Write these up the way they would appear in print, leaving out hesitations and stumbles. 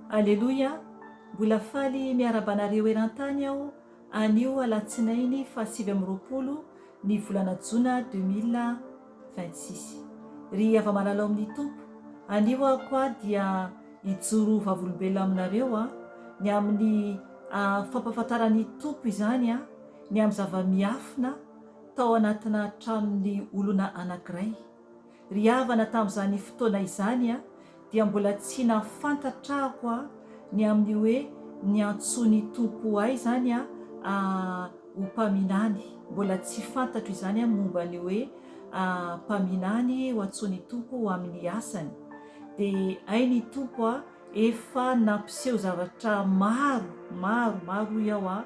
Aleloia, mbola faly miarabanareo eran-tany aho anio alatsinainy fa 7 ny volana jona 2026. Ry ava-malalao amin'ny tompo, anio aho koa dia hijoro vavolombelona aminareo ny amin'ny fampafantarany tompo izany ny amin'ny zava-miafina tao anatina tranon'ny olona anankiray. Ry havana tamin'izany fotoana izany dia mbola tsy nafantatrako ny amin'ny hoe ny antsony tompo ahy zany ho mpaminany. Mbola tsy fantatro izany momba ny hoe mpaminany ho antsony tompo ho amin'ny asany. Dia ay ny tompo efa nampiseho zavatra maro iaho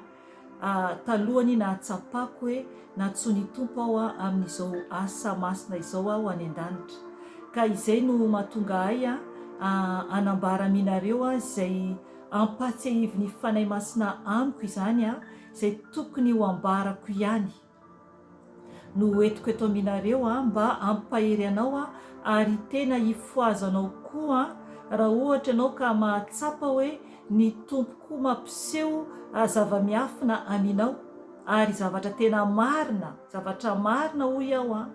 talohany nahatsapako hoe nantsony tompo aho amin'izao asa masina izao aho any an-danitra. Ka izay no mahatonga ahy anambara aminareo izay ampatsiahivo ny fanahy masina amiko izany izay tokony ho ambarako ihany. No entiko eto aminareo mba ampahery anao ary tena hifoazanao koa raha ohatra ianao ka mahatsapa hoe ny tompo koa mampiseho zava-miafina aminao ary zavatra tena marina, zavatra marina hoy aho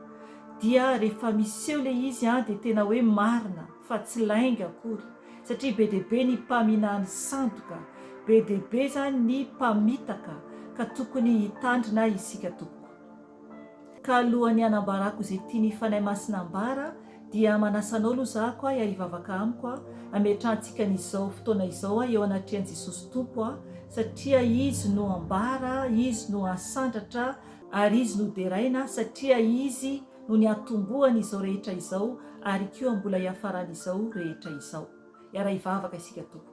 dia rehefa miseho ilay izy dia tena hoe marina fa tsy lainga akory, satria be dia be ny mpaminany sandoka, be dia be zany ny mpamitaka ka tokony hitandrina isika tokoa. Ka alohany anambarako izay tiany fanahy masina ambara dia manasanao aloha zako hiarivavaka amiko ametrahantsika n'izao fotoana izao eo anatrehan'i Jesosy Tompo satria izy no ambara, izy no asandratra ary izy no deraina, satria izy no ny atombohany izao rehetra izao ary koa mbola hiafaran'izao rehetra izao. Iara hivavaka isika tompoko.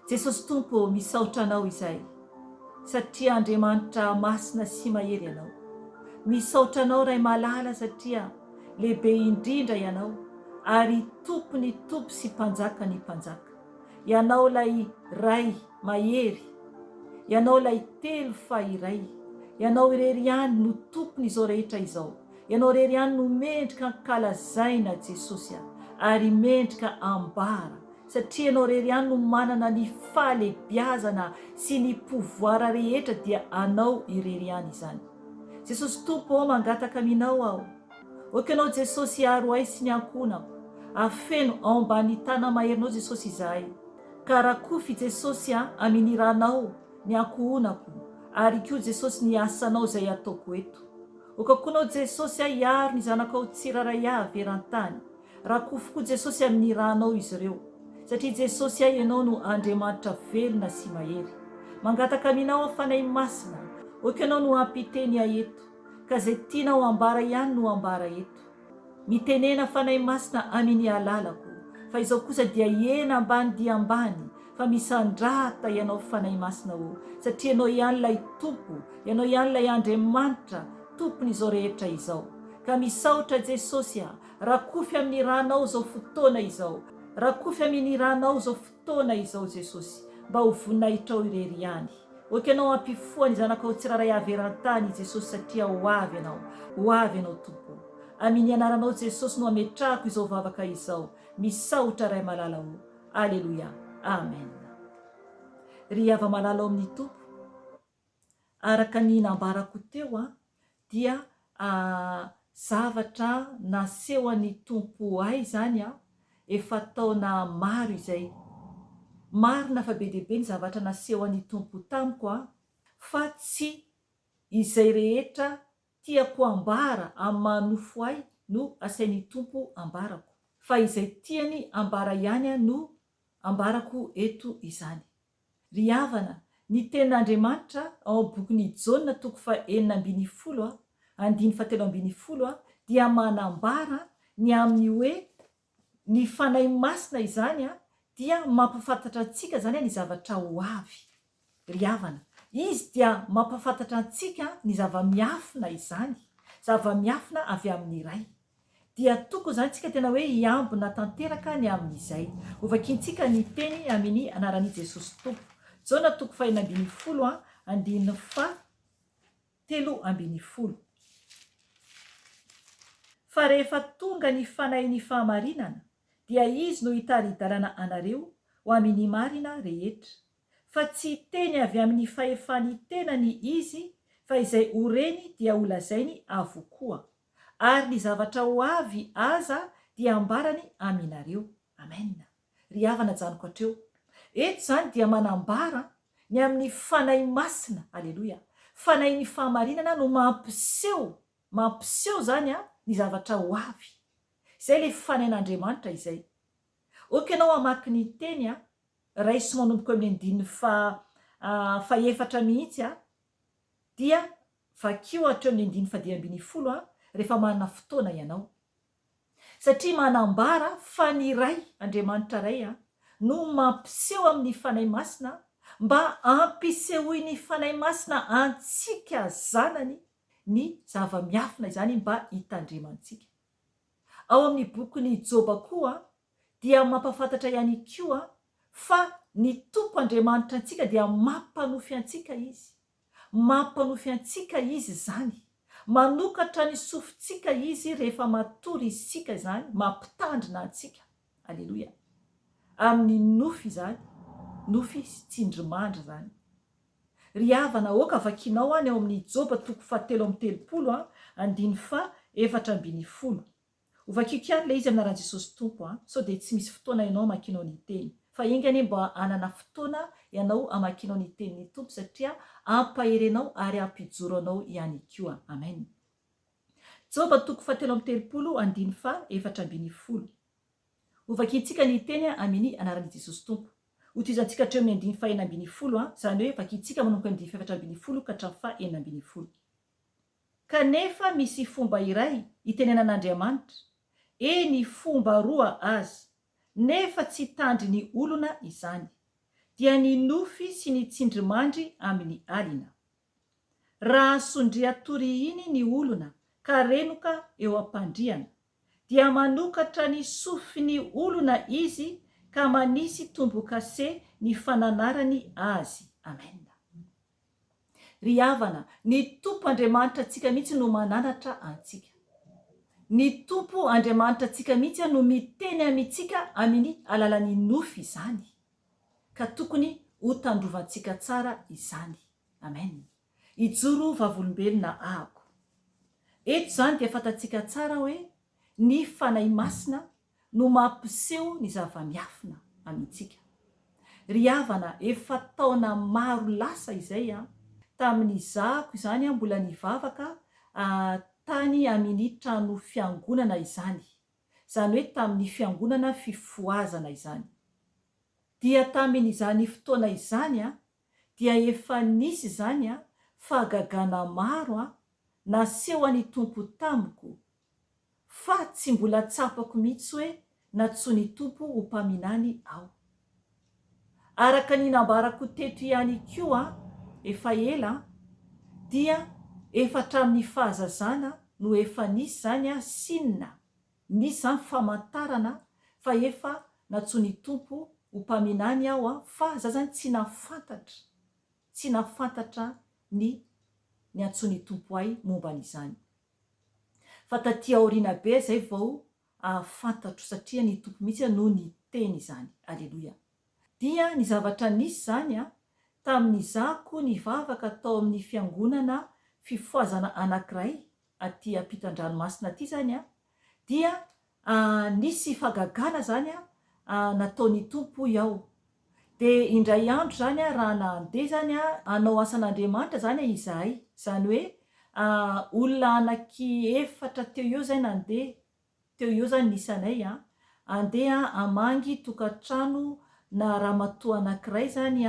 Jesosy Tompo, misaotra anao izay satria Andriamanitra masina sy mahery ianao. Misaotra anao Ray malala satria lehibe indrindra ianao ary tompony tompo sy mpanjaka ny mpanjaka. Ianao lay Ray mahery, ianao lay telo fa iray, ianao irery ihany no tompony izao rehetra izao. Ianao irery ihany no mendrika ankalazaina Jesosy ary mendrika ambara, satria ianao irery ihany no manana ny fahalebiazana sy ny pouvoir rehetra dia anao irery ihany izany. Jesosy Tompo, mangataka aminao aho. Oka ianao Jesosy aro ahy sy ny ankonako, afeno ao ambany tana maherinao Jesosy izahay. Ka rakofy Jesosy aminiranao ny ankohonako ary koa Jesosy ny asanao izay ataoko eto. Oka koa anao Jesosy hiaro ny zanakao tsiraray avy eran-tany. Rakofy koa Jesosy aminiranao izy ireo, satria Jesosy ianao no Andriamanitra velona sy mahery. Mangataka aminao fanahy masina, oka ianao no ampiteny eto, ka zay tianao ambara ihany no ambara eto. Mitenena fanahy masina amin'ny alalako, fa izao kosa dia hena ambany dia ambany, fa misandrata ianao fanahy masina satria ianao ihany lay tompo, ianao ihany lay Andriamanitra tompony izao rehetra izao. Ka misaotra Jesosy rakofy amin'ny ranao izao fotoana izao, rakofy amin'ny ranao izao fotoana izao Jesosy, mba ho voninahitra irery ihany. Oka ianao ampifoany zanakao tsiraray avy eran-tany Jesosy, satria ho avy ianao Tompo. Amin'ny anaranao Jesosy no ametrahako izao vavaka izao, misaotra Ray malala. Aleluia, amen. Ry ava-malala amin'ny Tompo, araka ny nambarako teo dia zavatra nasehoan'ny Tompo ahy zany efa taona maro izay. Marina fa be dia be ny zavatra nasehoan'ny Tompo tamiko fa tsy izay rehetra tiako ambara amin'ny manofo ahy no asain'ny Tompo ambarako, fa izay tiany ambara ihany no ambarako eto izany. Ry havana, ny tenin'Andriamanitra ao bokin'ny Jaona 4:9-10 dia manambara ny amin'ny hoe ny fanahy masina izany dia mampafantatra antsika zany ny zavatra ho avy. Ry havana, izy dia mampafantatra antsika ny zava-miafina izany, zava-miafina avy amin'ny Ray. Dia tokony zany tsika tena hoe hiambina tanteraka ny amin'izay. Ovakintsika ny teny amin'ny anaran'i Jesosy Tompo. Jaona 4:9-7. Fa rehefa tonga ny fanahin'ny fahamarinana dia izy no hitaridalana anareo ho amin'ny marina rehetra, fa tsy teny avy amin'ny fahefany tenany izy, fa izay oreny dia holazainy avokoa, ary ny zavatra ho avy aza dia ambarany aminareo. Amena. Ry havana janoko hatreo, eto zany dia manambara ny amin'ny fanahy masina, aleloia, fanahy ny fahamarinana no mampiseho zany ny zavatra ho avy. Izay le fanahin'Andriamanitra izay. Okanao hamaky ny teny raisy manomboka amin'ny andininy faefatra mihitsy dia vakio hatreo amin'ny andininy 10 rehefa manana fotoana ianao, satria manambara fa ny ray Andriamanitra ray no mampiseho amin'ny fanahy masina mba ampisehoy ny fanahy masina antsika zanany ny zava-miafina izany mba hitandremantsika. Ao amin'ny bokyny Joba koa dia mampafantatra ihany koa fa ny tompo Andriamanitra antsika dia mampanofy antsika izy zany, manokatra ny sofintsika izy rehefa matory isika zany, mampitandrina antsika, aleloia, amin'ny nofy zany, nofy sy tsindrimandry zany. Ry havana, oka vakinao any ao amin'ny Joba 7:30 -4:10 ovakio kiany le izy amin'ny anaran'i Jesosy tompo sao de tsy misy fotoana ianao amakinao ny teny, fa ingany mba anana fotoana ianao amakinao ny tenyny tompo, satria ampaherenao ary ampijoro anao ihany koa. Amen. Joba 7:30 ovakintsika ny teny amin'ny anaran'i Jesosy tompo. Hotizantsika hatreo amin'ny 4:10 zany hoe vakintsika manomboka ny 4:10 ka hatramin'ny 4:11. Kanefa misy fomba iray itenenan'Andriamanitra, ny fomba roa azy, nefa tsy tandry ny olona izany, dia ny nofy sy ny tsindrimandry amin'ny alina. Raha sondria tory iny ny olona ka renoka eo ampandriana, dia manokatra ny sofiny olona izy ka manisy tombo-kase ny fananarany azy. Amen. Ry havana, ny tompo Andriamanitra antsika mihitsy no mananatra antsika. Ny tompo Andriamanitra antsika mihitsy no miteny amintsika amin'ny alalan'ny nofy izany, ka tokony ho tandrovantsika tsara izany. Amen. Ijoro vavolombelona ahako. Eto zany dia fantatsika tsara hoe ny fanahy masina no mampiseho ny zava-miafina amintsika. Ry havana, efa taona maro lasa izay tamin'ny zako izany mbola nivavaka tany amin'ny trano fiangonana izany hoe tamin'ny fiangonana fifoazana izany. Dia tamin'izany fotoana izany dia efa nisy zany fahagagana maro naseho an'ny tompo tamiko, fa tsy mbola tsapako mihitsy hoe natsoa ny tompo ho mpaminany ao. Araka ny nambarako teto ihany koa efa ela dia efa hatramin'ny fahazazana no efa nisy zany sinina, nisy zany famantarana fa efa natsoa ny tompo ho mpaminany aho fa za zany tsy nafantatra ny antsoa ny tompo ahy momba n'izany. Fa taty aoriana be zay vao fantatro, satria ny tompo mihitsy no ny teny izany. Aleloia. Dia ny zavatra nisy zany tamin'ny zako nivavaka tao amin'ny fiangonana fifoazana anankiray aty ampitan-dranomasina aty zany dia nisy fahagagana zany nataon'ny tompo ao. De indray andro zany raha nandeha zany anao asan'Andriamanitra zany izahay, zany hoe olona anaky 4 teo eo zay nandeha teo eo zany nisanay andeha amangy tokantrano na ramatoa anankiray zany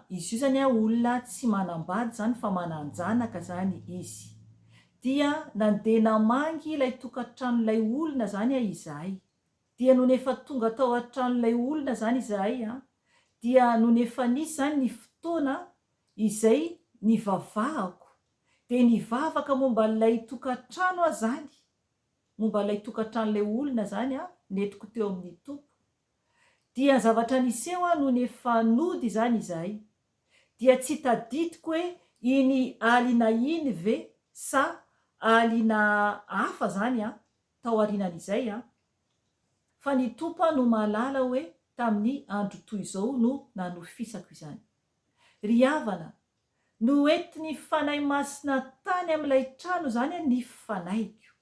izy io zany olona tsy manambady zany fa mananjanaka zany izy. Dia nandeha namangy ilay tokantranolay olona zany izahay. Dia no nefa tonga tao an-tranolay olona zany izahay dia no nefa nisy zany ny fotoana izay nivavahako, de nivavaka momba lay tokantrano zany, momba lay tokantranolay olona zany netiko teo amin'ny tompo. Dia zavatra niseho no nefa nody zany izahay, dia tsy tadidiko hoe iny alina iny ve sa alina hafa zany tao arinan'izay fa ny tompo no mahalala hoe tamin'ny andro toy izao no nanofisako izany. Ry havana, no entiny fanahy masina tany amin'ilay trano zany ny fanaiko.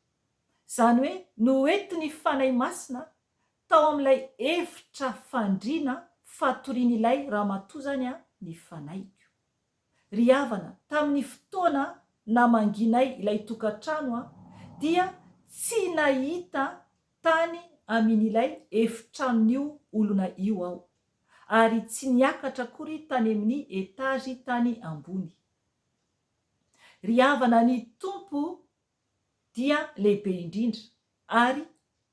Zany hoe no entiny fanahy masina tao amin'ilay efitra fandriana fatorian'ilay ramatoa zany ny fanaiko. Ry havana, tamin'ny fotoana namanginay ilay tokantrano dia tsy nahita tany amin'ilay efitranon'io olona io aho, ary tsy niakatra akory tany amin'ny etazy tany ambony. Ry havana, ny tompo dia lehibe indrindra ary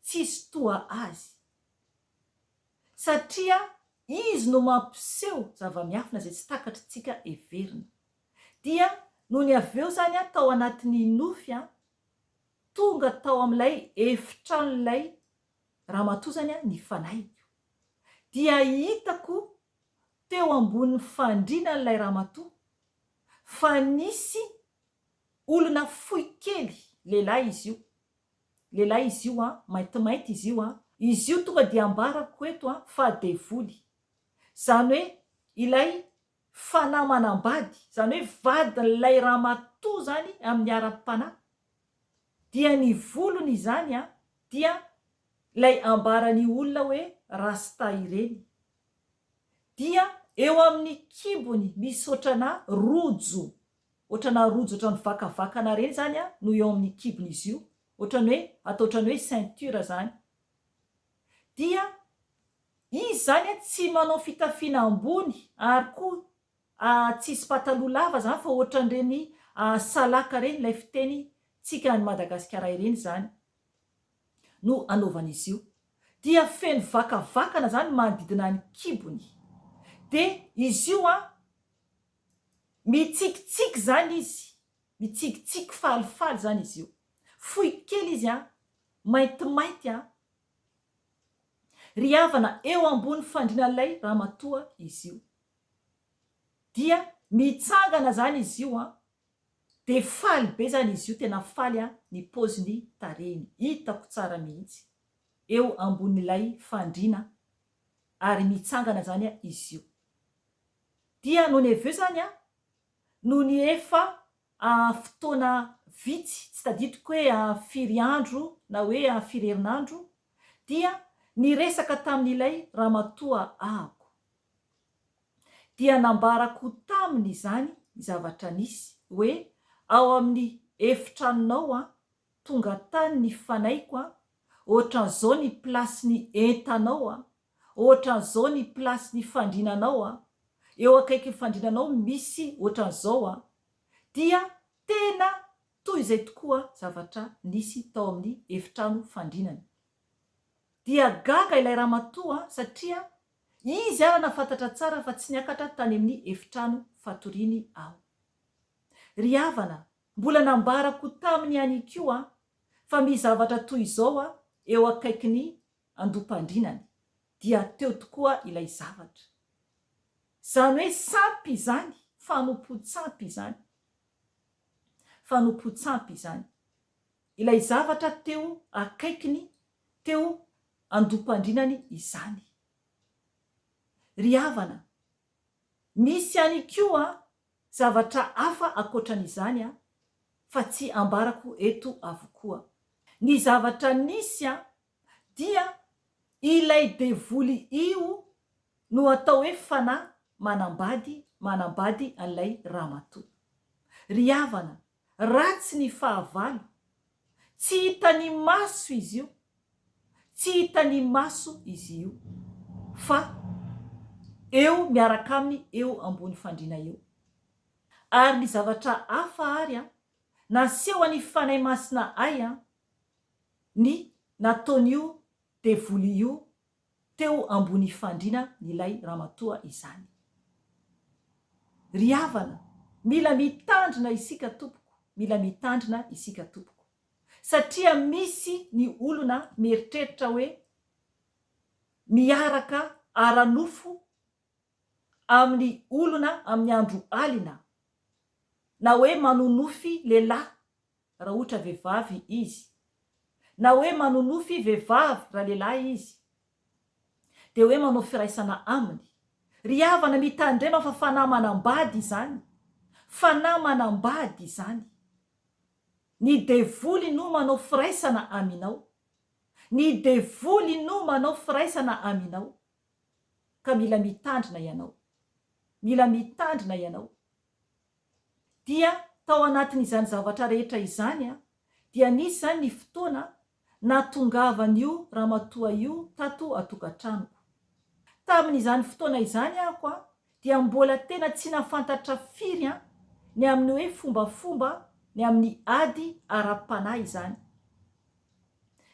tsisy toa azy, satria izy no mampiseho zava-miafina zay tsy takatritsika everina. Dia no ny avy eo zany tao anatin'ny nofy tonga tao amin'ilay efitranon'ilay ramatoa zany ny fanaiko. Dia hitako teo ambonin'ny fandrianan'ilay ramatoa fa nisy olona fohy kely, lehilahy izy io maintimainty izy io tonga dia ambarako eto fa devoly, zany hoe ilay fanahy manambady, zany hoe vadin'ilay ramatoa zany amin'ny ara-panahy. Dia ny volony izany dia ilay ambarany olona hoe rasta ireny. Dia eo amin'ny kibony misy ohatrana rojo, ohatrany vakavakana reny zany no eo amin'ny kibony izy io, ohatrany hoe ceinture zany. Dia izy zany tsy manao fitafiana ambony ary koa tsisy pataloha lava zany fa ohatran'ireny salaka reny ilay fiteny tsika any Madagasikara ireny zany no anaovan'izy io. Dia feno vakavakana zany manodidina ny kibony. De izy io mitsikitsiky zany izy, mitsikitsiky falifaly zany izy io, fohy kely izy maintimainty Ry havana, eo ambony fandrianan'ilay ramatoa izy io. Dia mitsangana zany izy io de faly be zany izy io, tena faly ny paoziny tarehiny, hitako tsara mihitsy eo ambonin'ilay fandriana ary mitsangana zany izy io. Dia no ny avy eo zany no ny efa fotoana vitsy, tsy tadidiko hoe firy andro na hoe firy herinandro, dia niresaka tamin'ilay ramatoa ahako. Dia nambarako taminy izany zavatra nisy hoe ao amin'ny efitranonao tonga tany ny fanaiko ohatran'izao ny plasy entanao, ohatran'izao ny plasy fandrinanao, eo akaiky fandrinanao misy ohatran'izao dia tena toy izay tokoa zavatra nisy tao amin'ny efitrano fandrinana. Dia gaga ilay ramatoa satria izy nafantatra tsara fa tsy niakatra tany amin'ny efitrano fatoriany aho. Ry havana, mbola nambarako taminy ihany koa fa misy zavatra toy izao eo akaikin'ny andom-pandrinany. Dia teo tokoa ilay zavatra. Zany hoe sampy izany, fanompo-tsampy izany. Ilay zavatra teo akaikiny, teo andom-pandrinany izany. Ry havana, misy ihany koa zavatra hafa ankoatran'izany fa tsy ambarako eto avokoa. Ny zavatra nisy dia ilay devoly io no atao hoe fanahy manambady an'ilay ramatoa. Ry havana, ratsy ny fahavalo, tsy hitany maso izy io, fa eo miaraka aminy eo ambony fandriana eo. Ary ny zavatra hafa ary naseho ny fanahy masina ay ny nataon'io devoly io teo ambony fandriana n'ilay ramatoa izany. Ry havana, mila mitandrina isika tompoko, satria misy ny olona mieritreritra hoe miaraka ara-nofo amin'ny olona amin'ny andro alina, na hoe manonofy lehilahy raha ohatra vehivavy izy, na hoe manonofy vehivavy raha lehilahy izy, dia hoe manao firaisana aminy. Ry havana mitandrema fa fanahy manambady izany, fanahy manambady izany. Ny devoly no manao firaisana aminao, ny devoly no manao firaisana aminao. Ka mila mitandrina ianao, mila mitandrina ianao. Dia tao anatin'izany zavatra rehetra izany dia nisy zany ny fotoana natongavan'io ramatoa io tato atokantranoko. Tamin'izany fotoana izany ahako dia mbola tena tsy nafantatra firy ny amin'ny hoe fombafomba ny amin'ny ady ara-panahy izany.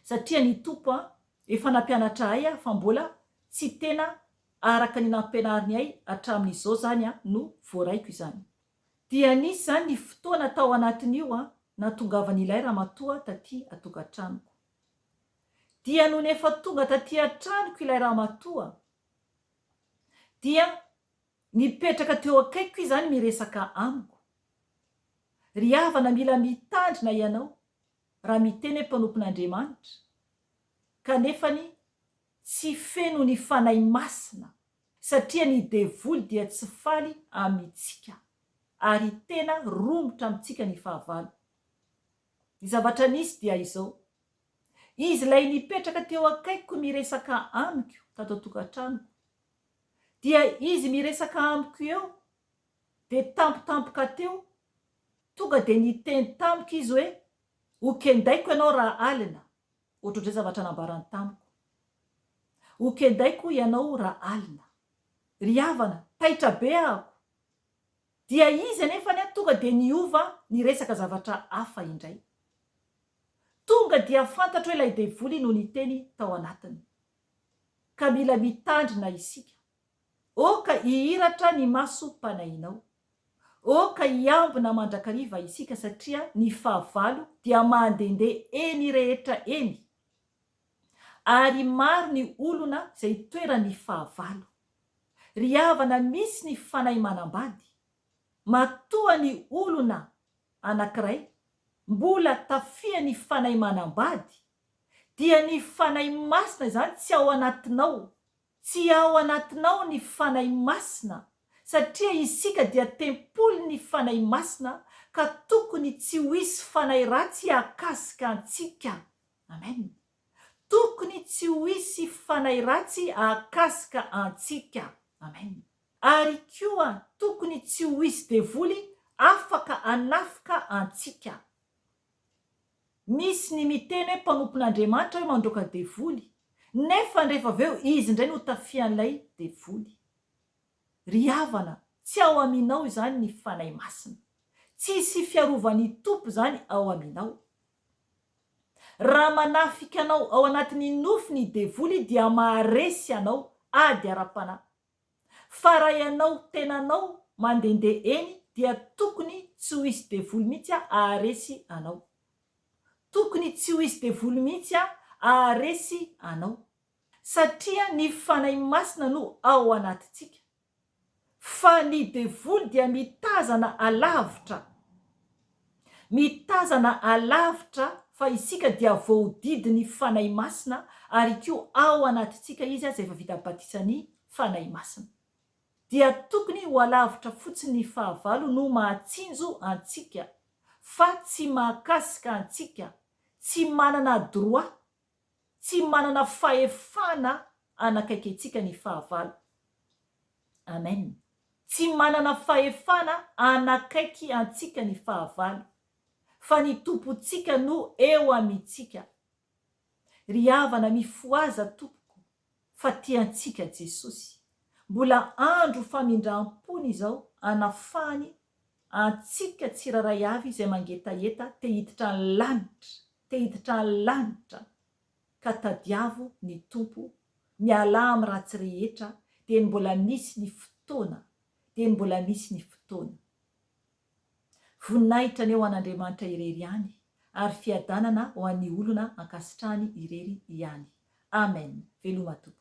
Satria ny tompo efa nampianatra ahy fa mbola tsy tena araka ny nampianariny ahy hatramin'izao zany no voaraiko izany. Dia nisy zany ny fotoana tao anatin'io natongavan'ilay ramatoa taty atokantranoko. Dia no nefa tonga taty antranoko ilay ramatoa dia nipetraka teo akaiko izany miresaka amiko. Ry havana mila mitandrina ianao raha miteny hoe mpanompon'Andriamanitra, kanefany tsy feno ny fanahy masina, satria ny devoly dia tsy faly amintsika ary tena romotra amintsika ny fahavalo. Ny zavatra nisy dia izao: izy lay nipetraka teo akaiko miresaka amiko tato atokantranoko, dia izy miresaka amiko eo dia tampotampoka teo tonga dia niteny tamiko izy hoe okendaiko ianao raha alina. Ohatr'izay zavatra nambarany tamiko, okendaiko ianao raha alina. Ry havana, taitra be ahako. Dia izy anefa tonga dia niova niresaka zavatra hafa indray. Tonga dia fantatra hoe ilay devoly no niteny tao anatiny. Ka mila mitandrina isika. Oka hihiratra ny maso mpanahinao, oka hiambina mandrakariva isika, satria ny fahavalo dia mandendeha eny rehetra eny. Ary maro ny olona izay toerany fahavalo. Ry havana, misy ny fanahy manambady. Matoa ny olona anankiray mbola tafia ny fanahy manambady, dia ny fanahy masina izany tsy ao anatinao. Tsy ao anatinao ny fanahy masina, satria isika dia tempolo ny fanahy masina, ka tokony tsy ho hisy fanahy ratsy akasika antsika. Amen. Tokony tsy ho hisy fanahy ratsy akasika antsika. Amen. Ary koa tokony tsy ho hisy devoly afaka anafika antsika. Misy ny miteny hoe mpanompon'Andriamanitra hoe mandroaka devoly, nefa rehefa avy eo izy indray no tafian'ilay devoly. Ry havana, tsy ao aminao izany ny fanahy masina, tsisy fiarovan'ny tompo zany ao aminao. Raha manafika anao ao anatin'ny nofiny devoly dia maharesy anao ady ara-panahy. Fa raha ianao tenanao mandendeha eny dia tokony tsy ho hisy devoly mihitsy aharesy anao. Tokony tsy ho hisy devoly mihitsy aharesy anao, satria ny fanahy masina no ao anatintsika. Fa ny devoly dia mitazana alavitra. Mitazana alavitra fa isika dia voadidin'ny fanahy masina, ary koa ao anatintsika izy izay efa vita batisany fanahy masina. Dia tokony ho alavitra fotsiny ny fahavalo no mahatsinjo antsika, fa tsy mahakasika antsika, tsy manana droit, tsy manana fahefana anakaiky antsika ny fahavalo. Amen. Tsy manana fahefana anakaiky antsika ny fahavalo, fa ny tompontsika no eo amintsika. Ry havana, mifoaza tompoko fa tiantsika Jesosy. Mbola andro famindram-pony izao anafahany antsika tsiraray avy izay mangetaeta te hiditra ny lanitra, te hiditra ny lanitra. Ka tadiavo ny tompo, miala amin'ny ratsy rehetra, dia mbola misy ny fotoana, dia mbola misy ny fotoana. Voninahitra ny eo an'Andriamanitra irery ihany, ary fiadanana ho an'ny olona ankasitrahany irery ihany. Amen. Veloma tompoko.